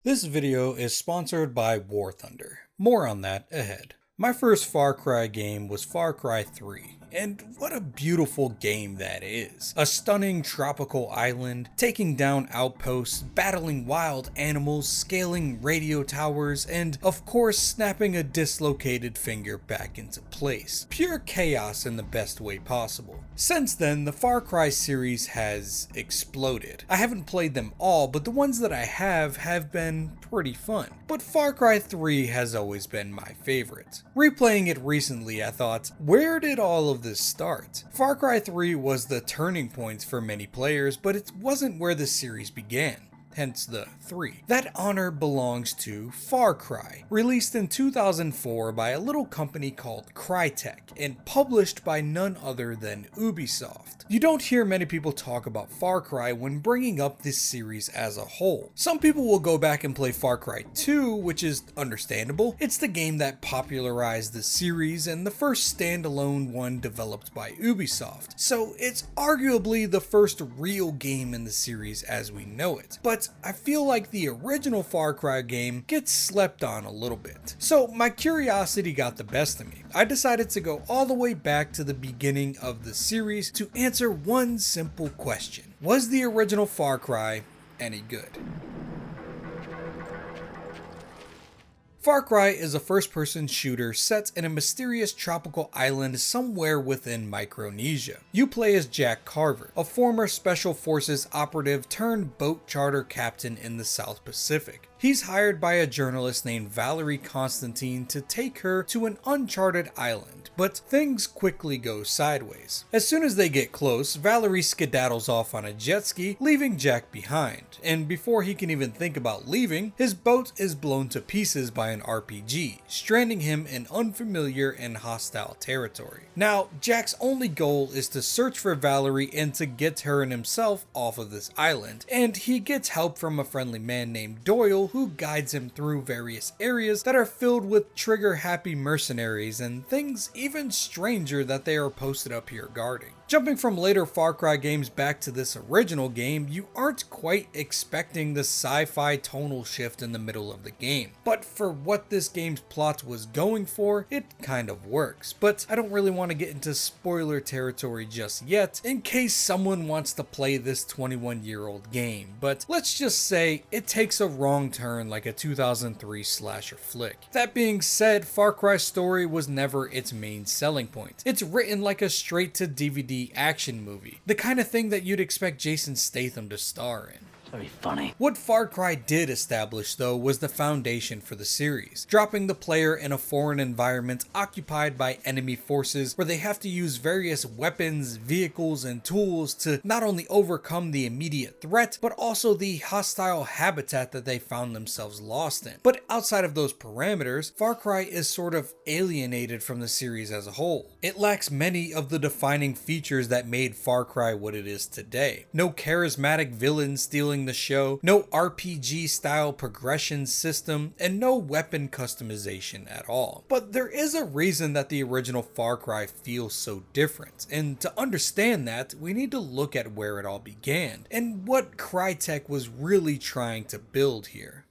This video is sponsored by War Thunder. More on that ahead. My first Far Cry game was Far Cry 3, and what a beautiful game that is. A stunning tropical island, taking down outposts, battling wild animals, scaling radio towers, and of course snapping a dislocated finger back into place. Pure chaos in the best way possible. Since then, the Far Cry series has exploded. I haven't played them all, but the ones that I have been pretty fun. But Far Cry 3 has always been my favorite. Replaying it recently, I thought, where did all of this start? Far Cry 3 was the turning point for many players, but it wasn't where the series began. Hence the 3. That honor belongs to Far Cry, released in 2004 by a little company called Crytek and published by none other than Ubisoft. You don't hear many people talk about Far Cry when bringing up this series as a whole. Some people will go back and play Far Cry 2, which is understandable. It's the game that popularized the series and the first standalone one developed by Ubisoft, so it's arguably the first real game in the series as we know it. But I feel like the original Far Cry game gets slept on a little bit. So my curiosity got the best of me. I decided to go all the way back to the beginning of the series to answer one simple question. Was the original Far Cry any good? Far Cry is a first-person shooter set in a mysterious tropical island somewhere within Micronesia. You play as Jack Carver, a former Special Forces operative turned boat charter captain in the South Pacific. He's hired by a journalist named Valerie Constantine to take her to an uncharted island, but things quickly go sideways. As soon as they get close, Valerie skedaddles off on a jet ski, leaving Jack behind, and before he can even think about leaving, his boat is blown to pieces by an RPG, stranding him in unfamiliar and hostile territory. Now, Jack's only goal is to search for Valerie and to get her and himself off of this island, and he gets help from a friendly man named Doyle who guides him through various areas that are filled with trigger-happy mercenaries and things even stranger that they are posted up here guarding. Jumping from later Far Cry games back to this original game, you aren't quite expecting the sci-fi tonal shift in the middle of the game. But for what this game's plot was going for, it kind of works. But I don't really want to get into spoiler territory just yet, in case someone wants to play this 21-year-old game. But let's just say it takes a wrong turn like a 2003 slasher flick. That being said, Far Cry's story was never its main selling point. It's written like a straight-to-DVD action movie, the kind of thing that you'd expect Jason Statham to star in. Very funny. What Far Cry did establish, though, was the foundation for the series, dropping the player in a foreign environment occupied by enemy forces where they have to use various weapons, vehicles, and tools to not only overcome the immediate threat, but also the hostile habitat that they found themselves lost in. But outside of those parameters, Far Cry is sort of alienated from the series as a whole. It lacks many of the defining features that made Far Cry what it is today. No charismatic villain stealing the show, no RPG style progression system, and no weapon customization at all. But there is a reason that the original Far Cry feels so different, and to understand that, we need to look at where it all began, and what Crytek was really trying to build here.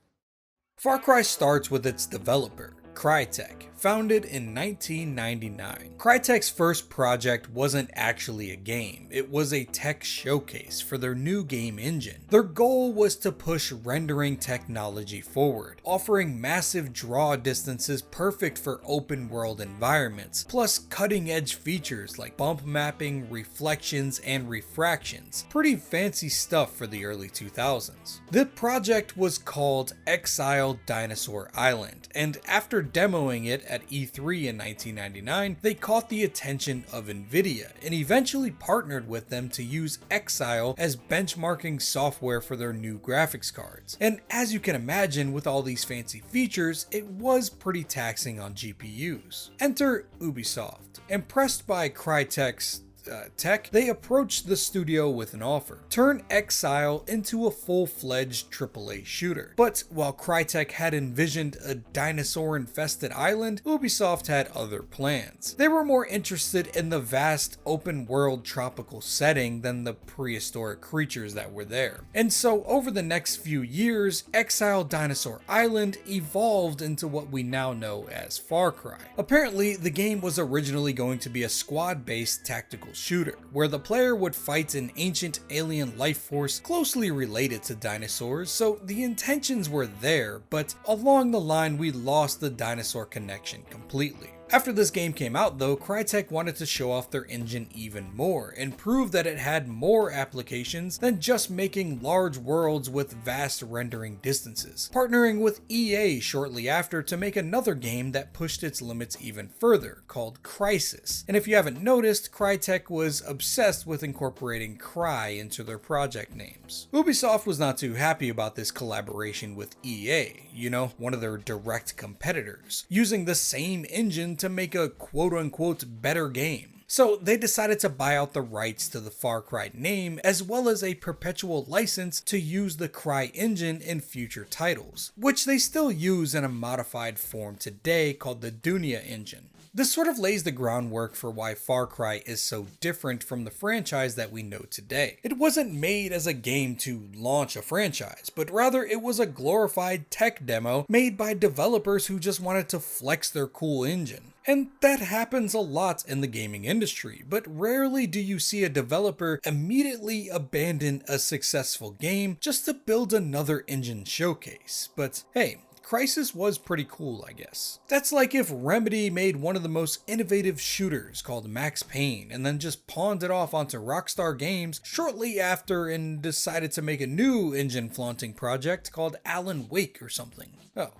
Far Cry starts with its developer, Crytek, founded in 1999. Crytek's first project wasn't actually a game, it was a tech showcase for their new game engine. Their goal was to push rendering technology forward, offering massive draw distances perfect for open world environments, plus cutting edge features like bump mapping, reflections, and refractions. Pretty fancy stuff for the early 2000s. The project was called Exile Dinosaur Island, and after demoing it at E3 in 1999, they caught the attention of Nvidia and eventually partnered with them to use Exile as benchmarking software for their new graphics cards. And as you can imagine, with all these fancy features, it was pretty taxing on GPUs. Enter Ubisoft. Impressed by Crytek's tech, they approached the studio with an offer: turn Exile into a full-fledged AAA shooter. But while Crytek had envisioned a dinosaur-infested island, Ubisoft had other plans. They were more interested in the vast open-world tropical setting than the prehistoric creatures that were there. And so over the next few years, Exile Dinosaur Island evolved into what we now know as Far Cry. Apparently, the game was originally going to be a squad-based tactical shooter, where the player would fight an ancient alien life force closely related to dinosaurs, so the intentions were there, but along the line we lost the dinosaur connection completely. After this game came out though, Crytek wanted to show off their engine even more and prove that it had more applications than just making large worlds with vast rendering distances, partnering with EA shortly after to make another game that pushed its limits even further, called Crysis. And if you haven't noticed, Crytek was obsessed with incorporating Cry into their project names. Ubisoft was not too happy about this collaboration with EA, you know, one of their direct competitors, using the same engine to make a quote-unquote better game. So they decided to buy out the rights to the Far Cry name, as well as a perpetual license to use the Cry engine in future titles, which they still use in a modified form today called the Dunia engine. This sort of lays the groundwork for why Far Cry is so different from the franchise that we know today. It wasn't made as a game to launch a franchise, but rather it was a glorified tech demo made by developers who just wanted to flex their cool engine. And that happens a lot in the gaming industry, but rarely do you see a developer immediately abandon a successful game just to build another engine showcase. But hey, Crysis was pretty cool, I guess. That's like if Remedy made one of the most innovative shooters called Max Payne and then just pawned it off onto Rockstar Games shortly after and decided to make a new engine flaunting project called Alan Wake or something. Oh,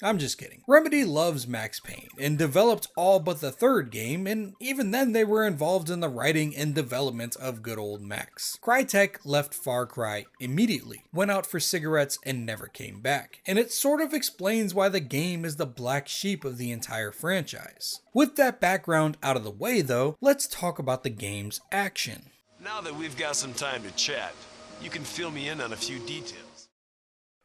I'm just kidding. Remedy loves Max Payne and developed all but the third game, and even then they were involved in the writing and development of good old Max. Crytek left Far Cry immediately, went out for cigarettes and never came back, and it sort of explains why the game is the black sheep of the entire franchise. With that background out of the way though, let's talk about the game's action. Now that we've got some time to chat, you can fill me in on a few details.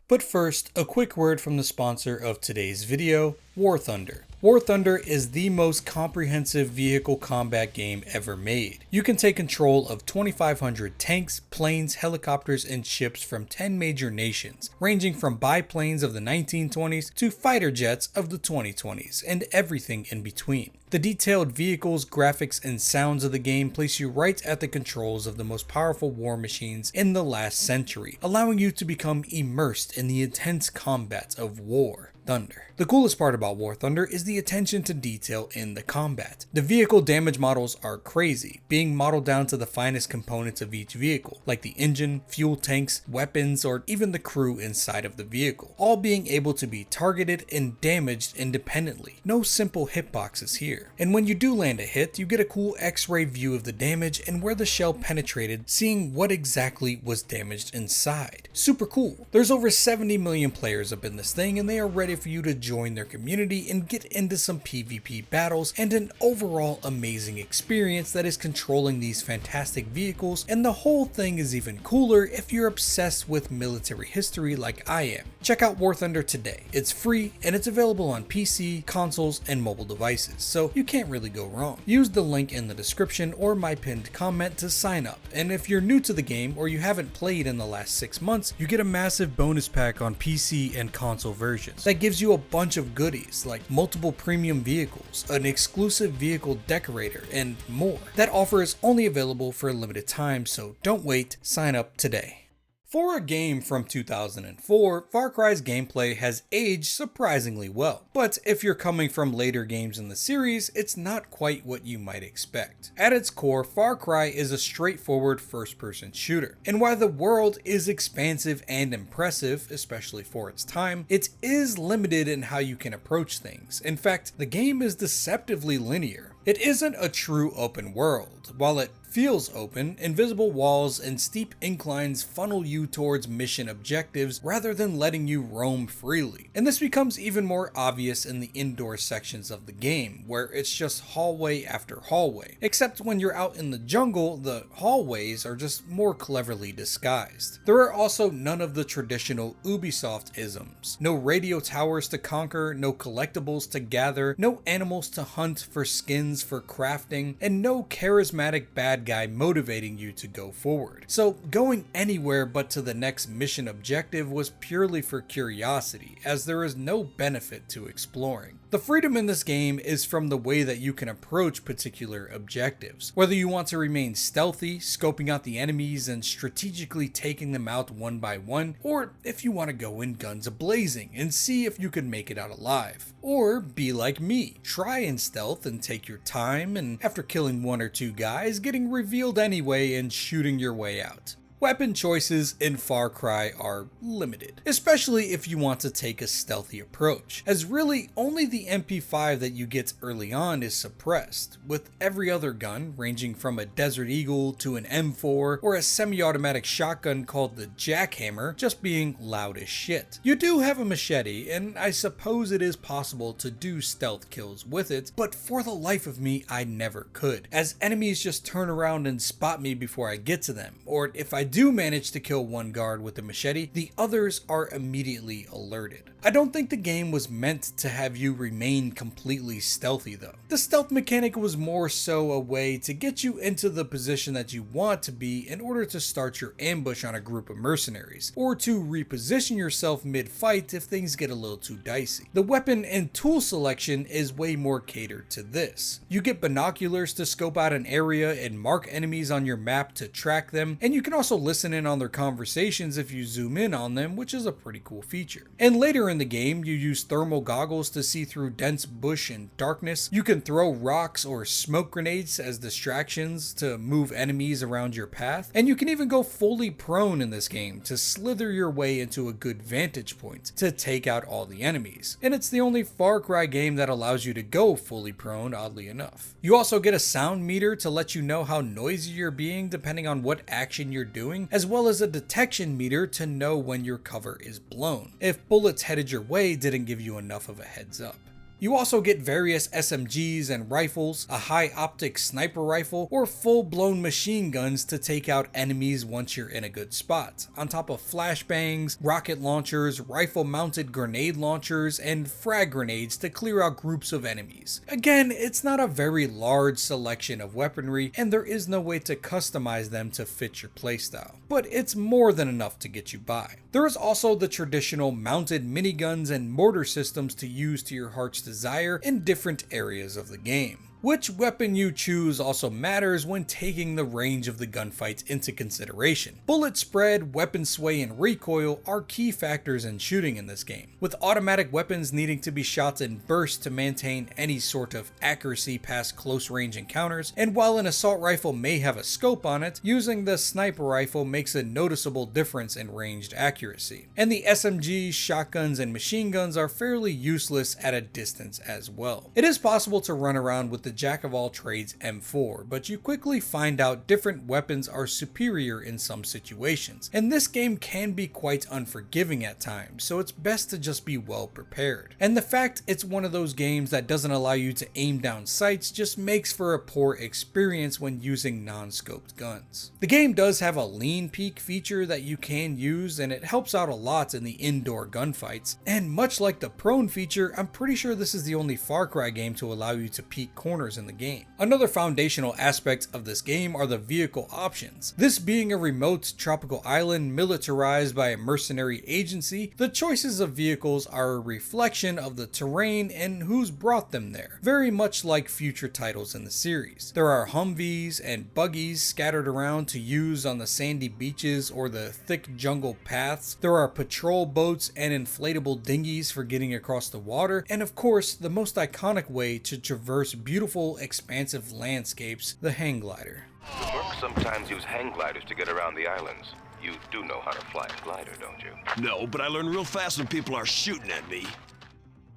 But first, a quick word from the sponsor of today's video, War Thunder. War Thunder is the most comprehensive vehicle combat game ever made. You can take control of 2,500 tanks, planes, helicopters, and ships from 10 major nations, ranging from biplanes of the 1920s to fighter jets of the 2020s, and everything in between. The detailed vehicles, graphics, and sounds of the game place you right at the controls of the most powerful war machines in the last century, allowing you to become immersed in the intense combat of War Thunder. The coolest part about War Thunder is the attention to detail in the combat. The vehicle damage models are crazy, being modeled down to the finest components of each vehicle, like the engine, fuel tanks, weapons, or even the crew inside of the vehicle, all being able to be targeted and damaged independently. No simple hitboxes here. And when you do land a hit, you get a cool X-ray view of the damage and where the shell penetrated, seeing what exactly was damaged inside. Super cool. There's over 70 million players up in this thing, and they are ready for you to join their community and get into some PvP battles and an overall amazing experience that is controlling these fantastic vehicles, and the whole thing is even cooler if you're obsessed with military history like I am. Check out War Thunder today. It's free and it's available on PC, consoles, and mobile devices, so you can't really go wrong. Use the link in the description or my pinned comment to sign up, and if you're new to the game or you haven't played in the last 6 months, you get a massive bonus pack on PC and console versions that gives you a bunch of goodies like multiple premium vehicles, an exclusive vehicle decorator, and more. That offer is only available for a limited time, so don't wait, sign up today. For a game from 2004, Far Cry's gameplay has aged surprisingly well, but if you're coming from later games in the series, it's not quite what you might expect. At its core, Far Cry is a straightforward first-person shooter, and while the world is expansive and impressive, especially for its time, it is limited in how you can approach things. In fact, the game is deceptively linear. It isn't a true open world. While it feels open, invisible walls and steep inclines funnel you towards mission objectives rather than letting you roam freely. And this becomes even more obvious in the indoor sections of the game, where it's just hallway after hallway. Except when you're out in the jungle, the hallways are just more cleverly disguised. There are also none of the traditional Ubisoft isms. No radio towers to conquer, no collectibles to gather, no animals to hunt for skins for crafting, and no charismatic bad guy motivating you to go forward. So going anywhere but to the next mission objective was purely for curiosity, as there is no benefit to exploring. The freedom in this game is from the way that you can approach particular objectives. Whether you want to remain stealthy, scoping out the enemies and strategically taking them out one by one, or if you want to go in guns a-blazing and see if you can make it out alive. Or be like me, try and stealth and take your time, and after killing one or two guys, getting revealed anyway and shooting your way out. Weapon choices in Far Cry are limited, especially if you want to take a stealthy approach, as really only the MP5 that you get early on is suppressed, with every other gun ranging from a Desert Eagle to an M4 or a semi-automatic shotgun called the Jackhammer just being loud as shit. You do have a machete, and I suppose it is possible to do stealth kills with it, but for the life of me I never could, as enemies just turn around and spot me before I get to them, or if I do manage to kill one guard with a machete, the others are immediately alerted. I don't think the game was meant to have you remain completely stealthy though. The stealth mechanic was more so a way to get you into the position that you want to be in order to start your ambush on a group of mercenaries, or to reposition yourself mid-fight if things get a little too dicey. The weapon and tool selection is way more catered to this. You get binoculars to scope out an area and mark enemies on your map to track them, and you can also listen in on their conversations if you zoom in on them, which is a pretty cool feature. And later in the game, you use thermal goggles to see through dense bush and darkness. You can throw rocks or smoke grenades as distractions to move enemies around your path, and you can even go fully prone in this game to slither your way into a good vantage point to take out all the enemies. And it's the only Far Cry game that allows you to go fully prone, oddly enough. You also get a sound meter to let you know how noisy you're being depending on what action you're doing, as well as a detection meter to know when your cover is blown, if bullets headed your way didn't give you enough of a heads up. You also get various SMGs and rifles, a high optic sniper rifle, or full-blown machine guns to take out enemies once you're in a good spot, on top of flashbangs, rocket launchers, rifle-mounted grenade launchers, and frag grenades to clear out groups of enemies. Again, it's not a very large selection of weaponry, and there is no way to customize them to fit your playstyle, but it's more than enough to get you by. There is also the traditional mounted miniguns and mortar systems to use to your heart's desire in different areas of the game. Which weapon you choose also matters when taking the range of the gunfights into consideration. Bullet spread, weapon sway, and recoil are key factors in shooting in this game, with automatic weapons needing to be shot in bursts to maintain any sort of accuracy past close range encounters, and while an assault rifle may have a scope on it, using the sniper rifle makes a noticeable difference in ranged accuracy. And the SMGs, shotguns, and machine guns are fairly useless at a distance as well. It is possible to run around with the jack-of-all-trades M4, but you quickly find out different weapons are superior in some situations, and this game can be quite unforgiving at times, so it's best to just be well prepared. And the fact it's one of those games that doesn't allow you to aim down sights just makes for a poor experience when using non-scoped guns. The game does have a lean peek feature that you can use, and it helps out a lot in the indoor gunfights, and much like the prone feature, I'm pretty sure this is the only Far Cry game to allow you to peek corners in the game. Another foundational aspect of this game are the vehicle options. This being a remote tropical island militarized by a mercenary agency, the choices of vehicles are a reflection of the terrain and who's brought them there, very much like future titles in the series. There are Humvees and buggies scattered around to use on the sandy beaches or the thick jungle paths. There are patrol boats and inflatable dinghies for getting across the water, and of course the most iconic way to traverse beautiful expansive landscapes, the hang glider. The mercs sometimes use hang gliders to get around the islands. You do know how to fly a glider, don't you? No, but I learn real fast when people are shooting at me.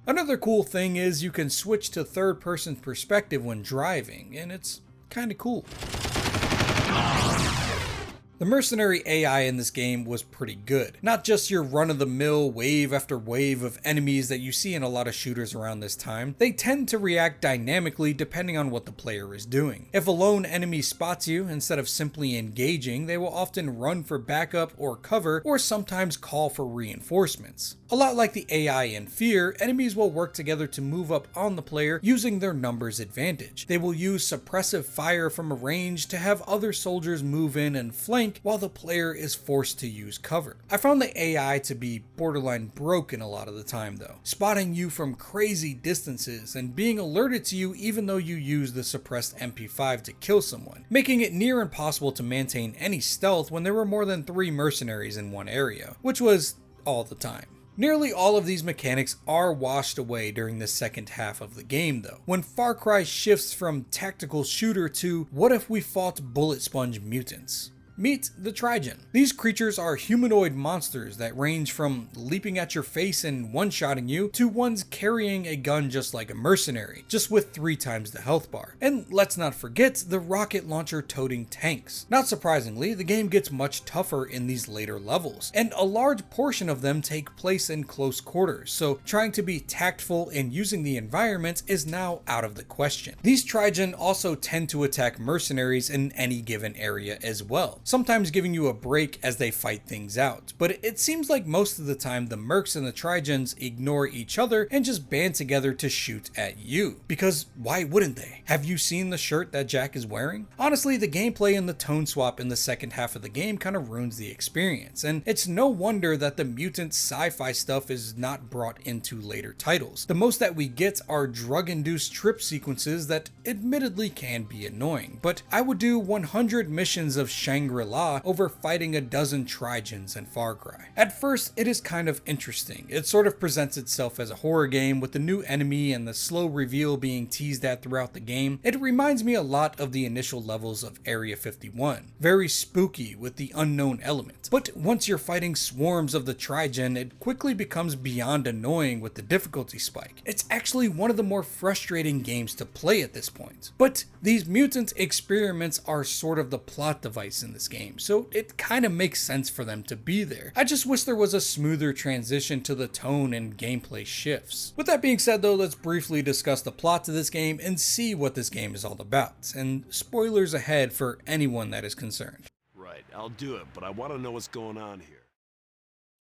Another cool thing is you can switch to third-person perspective when driving, and it's kinda cool. The mercenary AI in this game was pretty good. Not just your run-of-the-mill wave after wave of enemies that you see in a lot of shooters around this time, they tend to react dynamically depending on what the player is doing. If a lone enemy spots you, instead of simply engaging, they will often run for backup or cover, or sometimes call for reinforcements. A lot like the AI in Fear, enemies will work together to move up on the player using their numbers advantage. They will use suppressive fire from a range to have other soldiers move in and flank while the player is forced to use cover. I found the AI to be borderline broken a lot of the time though, spotting you from crazy distances and being alerted to you even though you use the suppressed MP5 to kill someone, making it near impossible to maintain any stealth when there were more than 3 mercenaries in one area, which was all the time. Nearly all of these mechanics are washed away during the second half of the game though, when Far Cry shifts from tactical shooter to what if we fought bullet sponge mutants. Meet the Trigen. These creatures are humanoid monsters that range from leaping at your face and one-shotting you to ones carrying a gun just like a mercenary, just with 3 times the health bar. And let's not forget the rocket launcher toting tanks. Not surprisingly, the game gets much tougher in these later levels, and a large portion of them take place in close quarters, so trying to be tactful in using the environment is now out of the question. These Trigen also tend to attack mercenaries in any given area as well, sometimes giving you a break as they fight things out, but it seems like most of the time the mercs and the Trigens ignore each other and just band together to shoot at you. Because why wouldn't they? Have you seen the shirt that Jack is wearing? Honestly, the gameplay and the tone swap in the second half of the game kind of ruins the experience, and it's no wonder that the mutant sci-fi stuff is not brought into later titles. The most that we get are drug-induced trip sequences that admittedly can be annoying, but I would do 100 missions of Shangri-La over fighting a dozen Trigens in Far Cry. At first, it is kind of interesting. It sort of presents itself as a horror game with the new enemy and the slow reveal being teased at throughout the game. It reminds me a lot of the initial levels of Area 51. Very spooky with the unknown element. But once you're fighting swarms of the Trigen, it quickly becomes beyond annoying with the difficulty spike. It's actually one of the more frustrating games to play at this point. But these mutant experiments are sort of the plot device in this game, so it kind of makes sense for them to be there. I just wish there was a smoother transition to the tone and gameplay shifts. With that being said though, let's briefly discuss the plot to this game and see what this game is all about, and spoilers ahead for anyone that is concerned. Right, I'll do it, but I want to know what's going on here.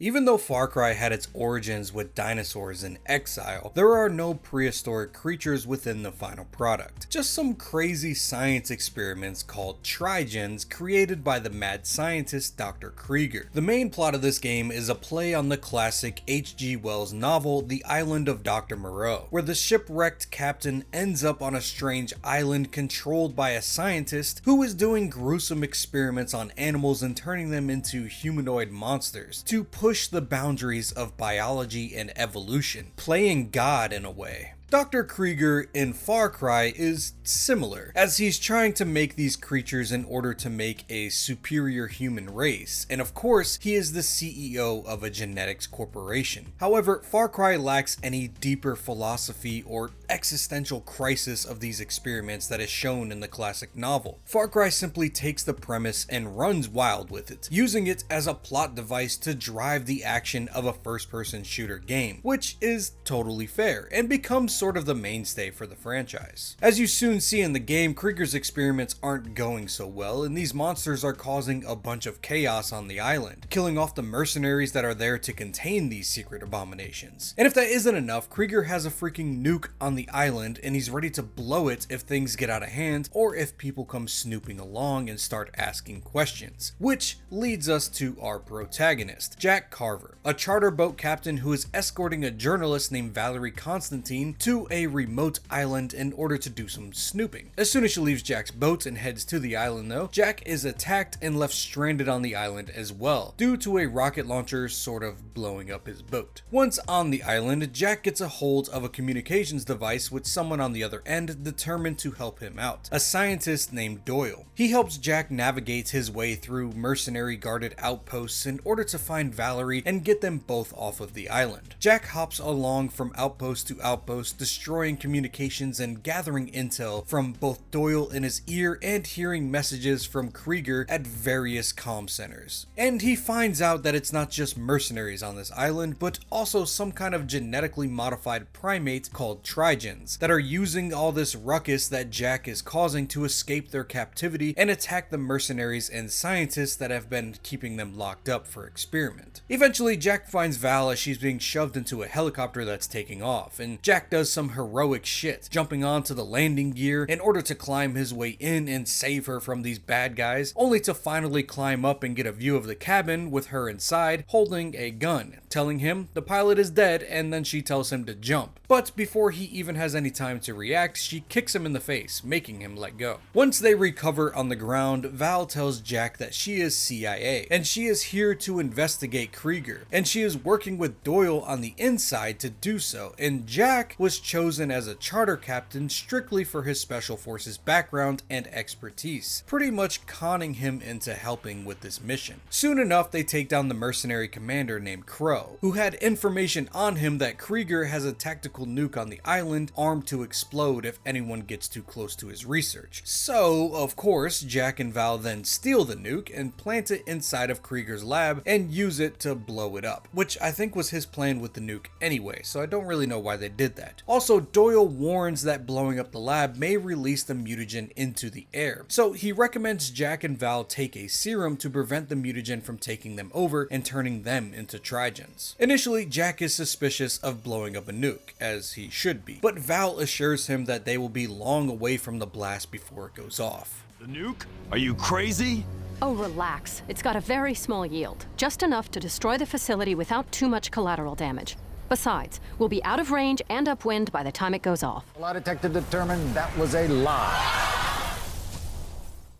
Even though Far Cry had its origins with dinosaurs in exile, there are no prehistoric creatures within the final product. Just some crazy science experiments called Trigens created by the mad scientist Dr. Krieger. The main plot of this game is a play on the classic H.G. Wells novel The Island of Dr. Moreau, where the shipwrecked captain ends up on a strange island controlled by a scientist who is doing gruesome experiments on animals and turning them into humanoid monsters to push the boundaries of biology and evolution, playing God in a way. Dr. Krieger in Far Cry is similar, as he's trying to make these creatures in order to make a superior human race, and of course, he is the CEO of a genetics corporation. However, Far Cry lacks any deeper philosophy or existential crisis of these experiments that is shown in the classic novel. Far Cry simply takes the premise and runs wild with it, using it as a plot device to drive the action of a first-person shooter game, which is totally fair, and becomes sort of the mainstay for the franchise. As you soon see in the game, Krieger's experiments aren't going so well, and these monsters are causing a bunch of chaos on the island, killing off the mercenaries that are there to contain these secret abominations. And if that isn't enough, Krieger has a freaking nuke on the island, and he's ready to blow it if things get out of hand, or if people come snooping along and start asking questions. Which leads us to our protagonist, Jack Carver, a charter boat captain who is escorting a journalist named Valerie Constantine to a remote island in order to do some snooping. As soon as she leaves Jack's boat and heads to the island though, Jack is attacked and left stranded on the island as well, due to a rocket launcher sort of blowing up his boat. Once on the island, Jack gets a hold of a communications device with someone on the other end determined to help him out, a scientist named Doyle. He helps Jack navigate his way through mercenary guarded outposts in order to find Valerie and get them both off of the island. Jack hops along from outpost to outpost destroying communications and gathering intel from both Doyle in his ear and hearing messages from Krieger at various comm centers. And he finds out that it's not just mercenaries on this island, but also some kind of genetically modified primate called Trigens that are using all this ruckus that Jack is causing to escape their captivity and attack the mercenaries and scientists that have been keeping them locked up for experiment. Eventually, Jack finds Val as she's being shoved into a helicopter that's taking off, and Jack does some heroic shit, jumping onto the landing gear in order to climb his way in and save her from these bad guys, only to finally climb up and get a view of the cabin with her inside holding a gun, telling him the pilot is dead, and then she tells him to jump. But before he even has any time to react, she kicks him in the face, making him let go. Once they recover on the ground, Val tells Jack that she is CIA, and she is here to investigate Krieger, and she is working with Doyle on the inside to do so, and Jack was chosen as a charter captain strictly for his special forces background and expertise, pretty much conning him into helping with this mission. Soon enough, they take down the mercenary commander named Crow, who had information on him that Krieger has a tactical nuke on the island armed to explode if anyone gets too close to his research. So, of course, Jack and Val then steal the nuke and plant it inside of Krieger's lab and use it to blow it up, which I think was his plan with the nuke anyway, so I don't really know why they did that. Also, Doyle warns that blowing up the lab may release the mutagen into the air, so he recommends Jack and Val take a serum to prevent the mutagen from taking them over and turning them into Trigens. Initially, Jack is suspicious of blowing up a nuke, as he should be, but Val assures him that they will be long away from the blast before it goes off. The nuke? Are you crazy? Oh, relax. It's got a very small yield, just enough to destroy the facility without too much collateral damage. Besides, we'll be out of range and upwind by the time it goes off. Lie detector determined that was a lie.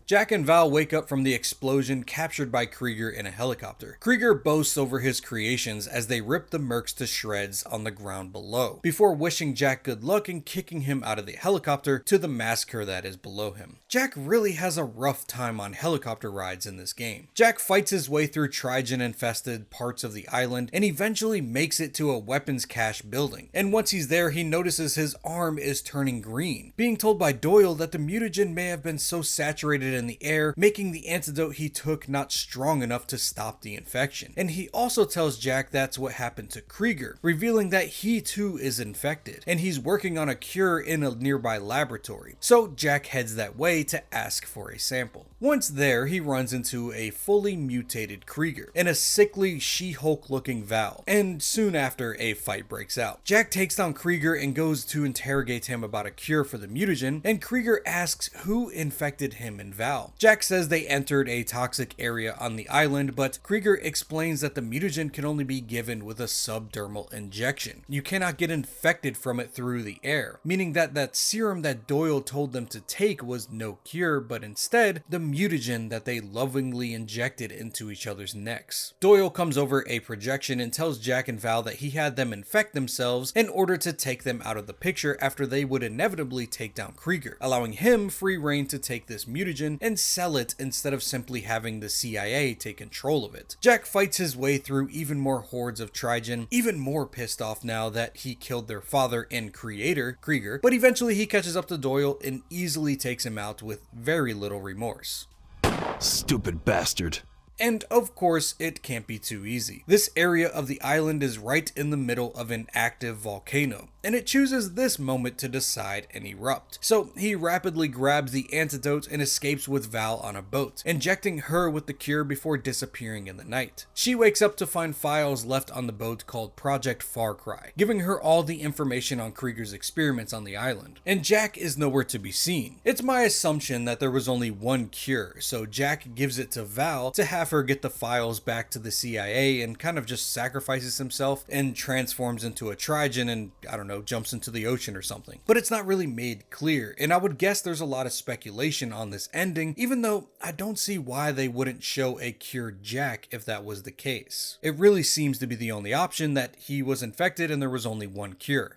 Jack and Val wake up from the explosion captured by Krieger in a helicopter. Krieger boasts over his creations as they rip the mercs to shreds on the ground below, before wishing Jack good luck and kicking him out of the helicopter to the massacre that is below him. Jack really has a rough time on helicopter rides in this game. Jack fights his way through Trigen-infested parts of the island and eventually makes it to a weapons cache building. And once he's there, he notices his arm is turning green, being told by Doyle that the mutagen may have been so saturated in the air, making the antidote he took not strong enough to stop the infection. And he also tells Jack that's what happened to Krieger, revealing that he too is infected, and he's working on a cure in a nearby laboratory. So Jack heads that way to ask for a sample. Once there, he runs into a fully mutated Krieger and a sickly She-Hulk looking Val, and soon after a fight breaks out. Jack takes down Krieger and goes to interrogate him about a cure for the mutagen, and Krieger asks who infected him and Val. Jack says they entered a toxic area on the island, but Krieger explains that the mutagen can only be given with a subdermal injection. You cannot get infected from it through the air, meaning that that serum that Doyle told them to take was no cure, but instead the mutagen that they lovingly injected into each other's necks. Doyle comes over a projection and tells Jack and Val that he had them infect themselves in order to take them out of the picture after they would inevitably take down Krieger, allowing him free reign to take this mutagen and sell it instead of simply having the CIA take control of it. Jack fights his way through even more hordes of Trigen, even more pissed off now that he killed their father and creator, Krieger, but eventually he catches up to Doyle and easily takes him out with very little remorse. Stupid bastard. And of course, it can't be too easy. This area of the island is right in the middle of an active volcano, and it chooses this moment to decide and erupt. So he rapidly grabs the antidote and escapes with Val on a boat, injecting her with the cure before disappearing in the night. She wakes up to find files left on the boat called Project Far Cry, giving her all the information on Krieger's experiments on the island. And Jack is nowhere to be seen. It's my assumption that there was only one cure, so Jack gives it to Val to have her get the files back to the CIA and kind of just sacrifices himself and transforms into a Trigen and, I don't know, jumps into the ocean or something. But it's not really made clear, and I would guess there's a lot of speculation on this ending, even though I don't see why they wouldn't show a cured Jack if that was the case. It really seems to be the only option, that he was infected and there was only one cure.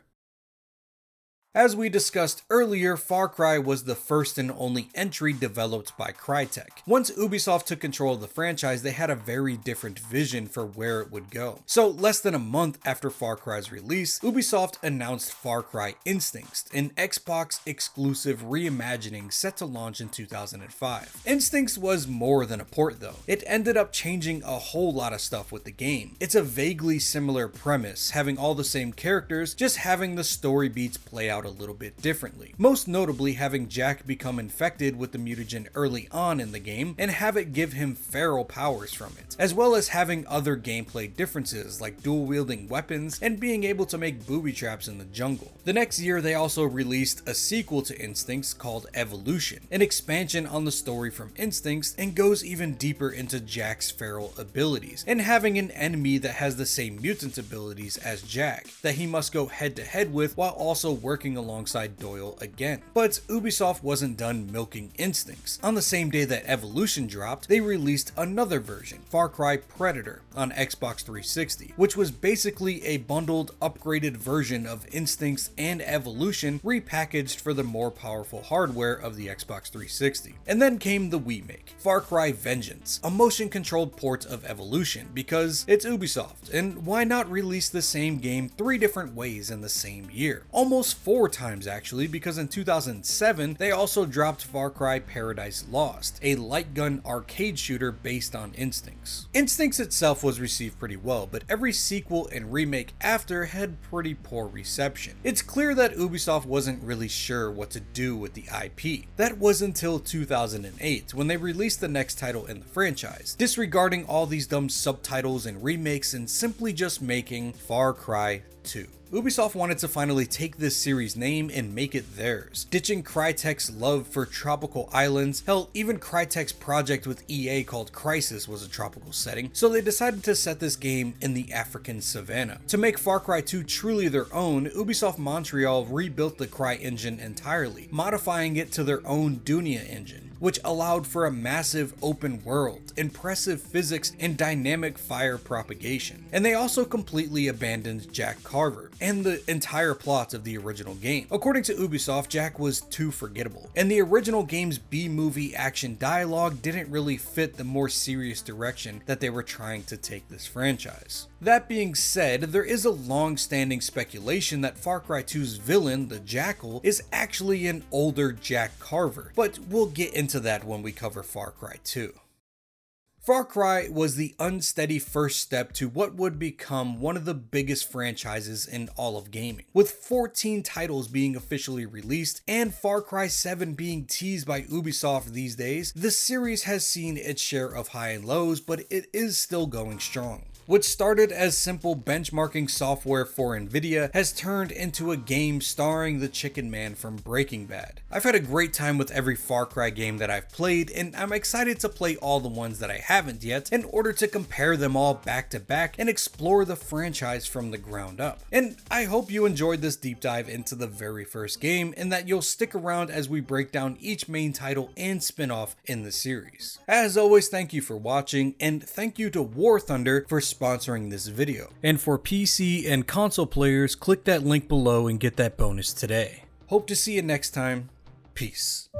As we discussed earlier, Far Cry was the first and only entry developed by Crytek. Once Ubisoft took control of the franchise, they had a very different vision for where it would go. So less than a month after Far Cry's release, Ubisoft announced Far Cry Instincts, an Xbox exclusive reimagining set to launch in 2005. Instincts was more than a port though. It ended up changing a whole lot of stuff with the game. It's a vaguely similar premise, having all the same characters, just having the story beats play out a little bit differently. Most notably having Jack become infected with the mutagen early on in the game and have it give him feral powers from it, as well as having other gameplay differences like dual wielding weapons and being able to make booby traps in the jungle. The next year they also released a sequel to Instincts called Evolution, an expansion on the story from Instincts and goes even deeper into Jack's feral abilities, and having an enemy that has the same mutant abilities as Jack that he must go head to head with while also working alongside Doyle again. But Ubisoft wasn't done milking Instincts. On the same day that Evolution dropped, they released another version, Far Cry Predator, on Xbox 360, which was basically a bundled, upgraded version of Instincts and Evolution repackaged for the more powerful hardware of the Xbox 360. And then came the remake, Far Cry Vengeance, a motion-controlled port of Evolution because it's Ubisoft, and why not release the same game 3 different ways in the same year? Almost 4 times actually, because in 2007 they also dropped Far Cry Paradise Lost, a light gun arcade shooter based on Instincts. Instincts itself was received pretty well, but every sequel and remake after had pretty poor reception. It's clear that Ubisoft wasn't really sure what to do with the IP. That was until 2008 when they released the next title in the franchise, disregarding all these dumb subtitles and remakes and simply just making Far Cry 2. Ubisoft wanted to finally take this series' name and make it theirs, ditching Crytek's love for tropical islands. Hell, even Crytek's project with EA called Crysis was a tropical setting, so they decided to set this game in the African savannah. To make Far Cry 2 truly their own, Ubisoft Montreal rebuilt the Cry engine entirely, modifying it to their own Dunia engine, which allowed for a massive open world, impressive physics, and dynamic fire propagation. And they also completely abandoned Jack Carver and the entire plot of the original game. According to Ubisoft, Jack was too forgettable, and the original game's B-movie action dialogue didn't really fit the more serious direction that they were trying to take this franchise. That being said, there is a long-standing speculation that Far Cry 2's villain, the Jackal, is actually an older Jack Carver, but we'll get into that when we cover Far Cry 2. Far Cry was the unsteady first step to what would become one of the biggest franchises in all of gaming. With 14 titles being officially released and Far Cry 7 being teased by Ubisoft these days, the series has seen its share of high and lows, but it is still going strong. What started as simple benchmarking software for Nvidia has turned into a game starring the Chicken Man from Breaking Bad. I've had a great time with every Far Cry game that I've played, and I'm excited to play all the ones that I haven't yet in order to compare them all back to back and explore the franchise from the ground up. And I hope you enjoyed this deep dive into the very first game and that you'll stick around as we break down each main title and spin-off in the series. As always, thank you for watching, and thank you to War Thunder for sponsoring this video. And for PC and console players, click that link below and get that bonus today. Hope to see you next time. Peace.